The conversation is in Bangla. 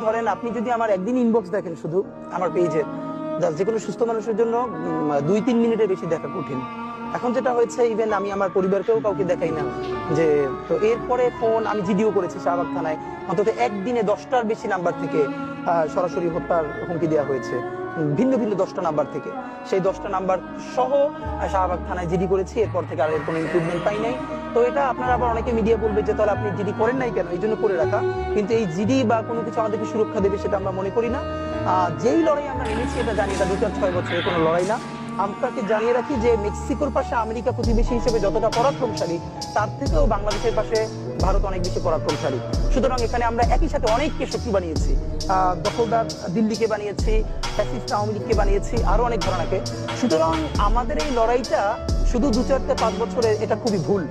ধরেন আপনি যদি আমার একদিন ইনবক্স দেখেন শুধু আমার পেজে, যে কোনো সুস্থ মানুষের জন্য 2-3 মিনিটের বেশি দেখা কঠিন। এখন যেটা হয়েছে, ইভেন আমি আমার পরিবারকেও কাউকে দেখাই না যে, তো এরপরে ফোন আমি জিডিও করেছি শাহবাগ থানায়, অন্তত একদিনে 10টার বেশি নাম্বার থেকে সরাসরি হত্যার হুমকি দেওয়া হয়েছে, ভিন্ন ভিন্ন 10টা নাম্বার থেকে। সেই 10টা নাম্বার সহ শাহবাগ থানায় জিডি করেছি, এরপর থেকে আর এর কোনো ইমপ্রুভমেন্ট পাই নাই। তো এটা আপনারা আবার অনেকে মিডিয়া বলবে যে তাহলে আপনি জিডি করেন নাই কেন, এই জন্য করে রাখা। কিন্তু এই জিডি বা কোনো কিছু আমাদেরকে সুরক্ষা দেবে সেটা আমরা মনে করি না। যেই লড়াই আমরা নেমেছি এটা জানি এটা 2-6 বছরের কোনো লড়াই না। আপনাকে জানিয়ে রাখি যে মেক্সিকোর পাশে আমেরিকা প্রতিবেশী হিসেবে যতটা পরাক্রমশালী, তার থেকেও বাংলাদেশের পাশে ভারত অনেক বেশি পরাক্রমশালী। সুতরাং এখানে আমরা একই সাথে অনেককে শত্রু বানিয়েছি, দখলদার দিল্লিকে বানিয়েছি, ফ্যাসিস্ট আওয়ামী লীগকে বানিয়েছি, আরো অনেক ঘরানাকে। সুতরাং আমাদের এই লড়াইটা শুধু 2-4-5 বছরের, এটা খুবই ভুল।